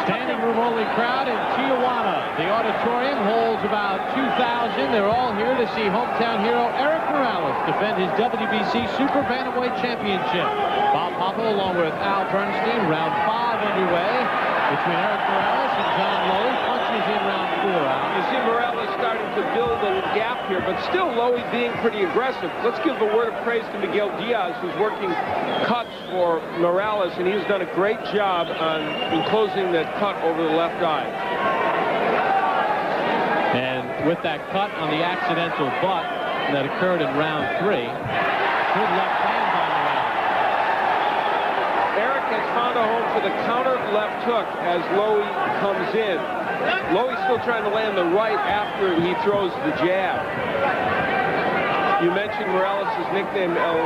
Standing room only crowd in Tijuana. The auditorium holds about 2,000. They're all here to see hometown hero Erik Morales defend his WBC Super Bantamweight Championship. Bob Papa along with Al Bernstein. Round 5 underway between Erik Morales and John Lowey. Punches in round 4. You see Morales starting to build a gap here, but still Lowey being pretty aggressive. Let's give a word of praise to Miguel Diaz, who's working cuts for Morales, and he's done a great job in closing that cut over the left eye. And with that cut on the accidental butt that occurred in round 3, good left hand on Morales. Erik has found a home for the counter left hook as Lowey comes in. Lowey's still trying to land the right after he throws the jab. You mentioned Morales' nickname, El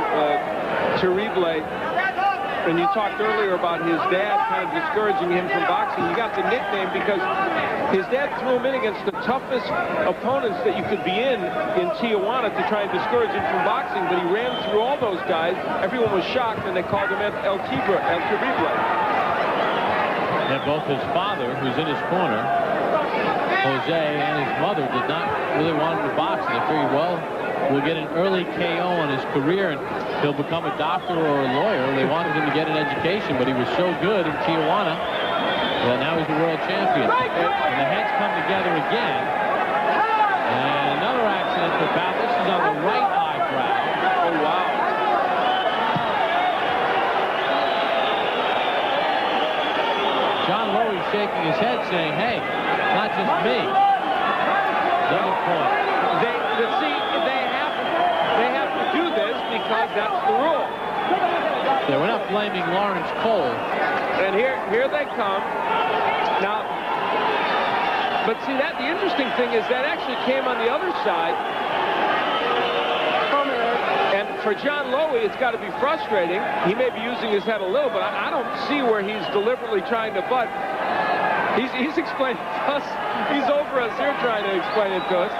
Terrible, and you talked earlier about his dad kind of discouraging him from boxing. He got the nickname because his dad threw him in against the toughest opponents that you could be in Tijuana to try and discourage him from boxing, but he ran through all those guys. Everyone was shocked, and they called him El Terrible. And both his father, who's in his corner, Jose, and his mother did not really want him to box. They figured, well, we'll get an early KO on his career and he'll become a doctor or a lawyer. They wanted him to get an education, but he was so good in Tijuana that now he's a world champion. And the heads come together again. And another accidental foul. This is on the right eyebrow. Oh, wow. John Lowey shaking his head saying, hey, not just me. Double point. They have to do this because that's the rule. Yeah, we're not blaming Lawrence Cole. And here they come. Now, but see, the interesting thing is that actually came on the other side. And for John Lowey, it's got to be frustrating. He may be using his head a little, but I don't see where he's deliberately trying to butt. He's explaining to us. He's over us here trying to explain it to us.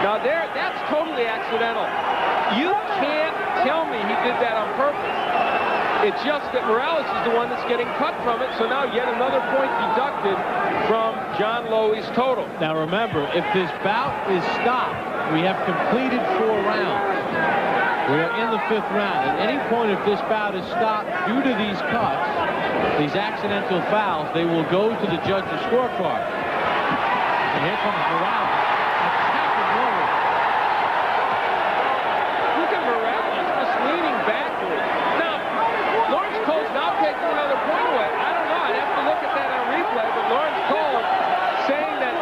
Now that's totally accidental. You can't tell me he did that on purpose. It's just that Morales is the one that's getting cut from it, so now yet another point deducted from John Lowey's total. Now remember, if this bout is stopped, we have completed 4 rounds. We are in the 5th round. At any point, if this bout is stopped due to these cuts, these accidental fouls, they will go to the judge's scorecard. And here comes Morales. Attacking Lowey. Look at Morales just leaning backward. Now, Lawrence Cole's now taking another point away. I don't know. I'd have to look at that on replay. But Lawrence Cole saying that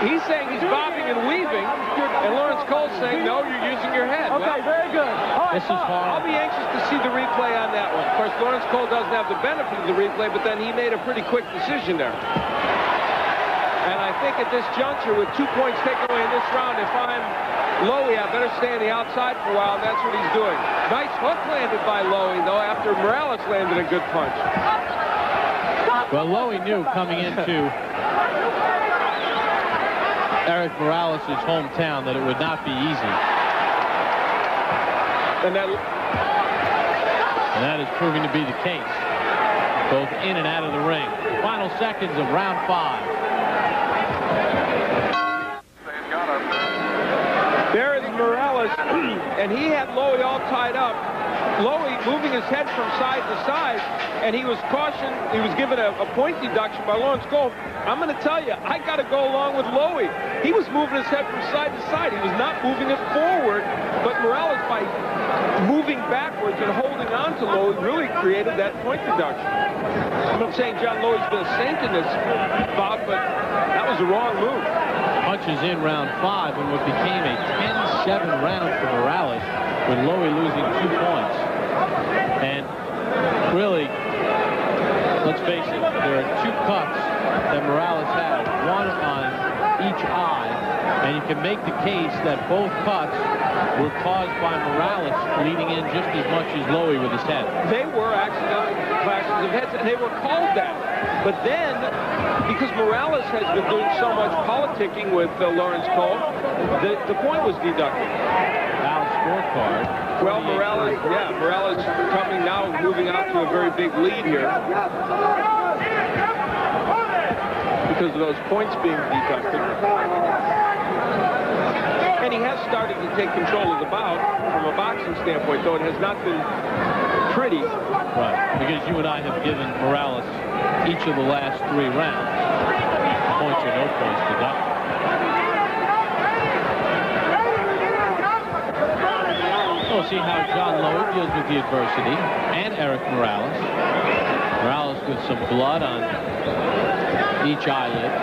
he's saying he's bobbing and weaving, and Lawrence Cole's saying, no, you're using your head. Okay, well, very good. This is hard. I'll be anxious to see the replay on that one. Of course, Lawrence Cole doesn't have the benefit of the replay, but then he made a pretty quick decision there. And I think at this juncture, with 2 points taken away in this round, if I'm Lowey, I better stay on the outside for a while, and that's what he's doing. Nice hook landed by Lowey, though, after Morales landed a good punch. Well, Lowey knew coming into Erik Morales' hometown that it would not be easy. And that is proving to be the case, both in and out of the ring. Final seconds of round 5. There is Morales, and he had Lowey all tied up. Lowey moving his head from side to side, and he was cautioned. He was given a point deduction by Lawrence Cole. I'm going to tell you, I got to go along with Lowey. He was moving his head from side to side. He was not moving it forward, but Morales, by moving backwards and holding on to Lowey, really created that point deduction. I'm not saying John Lowey's been a saint in this bout, but that was the wrong move. Punches in round 5 in what became a 10-7 round for Morales, with Lowey losing 2 points. And really, let's face it, there are 2 cuts that Morales had, one on each eye, and you can make the case that both cuts were caused by Morales leading in just as much as Lowey with his head. They were accidental clashes of heads, and they were called that. But then, because Morales has been doing so much politicking with Lawrence Cole, the point was deducted. Foul scorecard. Well, Morales coming now, moving out to a very big lead here. because of those points being deducted. And he has started to take control of the bout from a boxing standpoint, though it has not been pretty. Right, because you and I have given Morales each of the last 3 rounds. Points or no points deducted. We'll see how John Lowey deals with the adversity, and Erik Morales. Morales with some blood on each eyelid.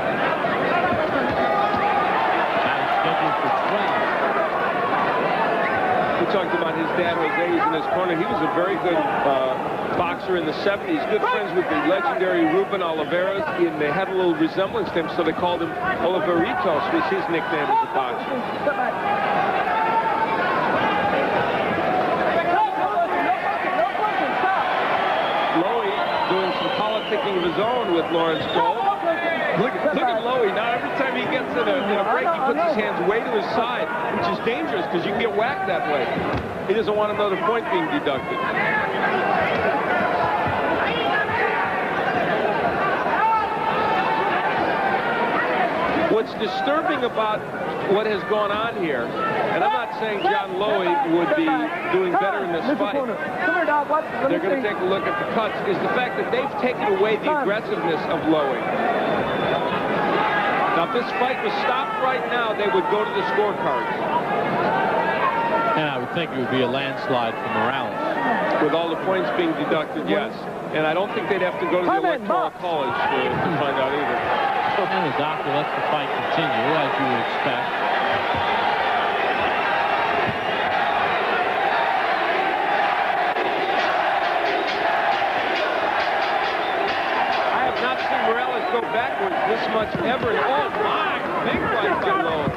Now scheduled for 12. We talked about his dad, Jose, who's in his corner. He was a very good boxer in the 70s. Good friends with the legendary Ruben Oliveras. And they had a little resemblance to him, so they called him Oliveritos, was his nickname as a boxer. Lowey doing some politicking of his own with Lawrence Cole. Look at Lowey. Now, every time he gets in a break, he puts his hands way to his side, which is dangerous because you can get whacked that way. He doesn't want another point being deducted. What's disturbing about what has gone on here, and I'm not saying John Lowey would be doing better in this fight. They're going to take a look at the cuts, is the fact that they've taken away the aggressiveness of Lowey. Now, if this fight was stopped right now, they would go to the scorecards. And I would think it would be a landslide for Morales. With all the points being deducted, yes. And I don't think they'd have to go to the Electoral College to find out either. And the doctor lets the fight continue, as you would expect. I have not seen Morales go backwards this much ever. Oh, my! Big right by Lowey.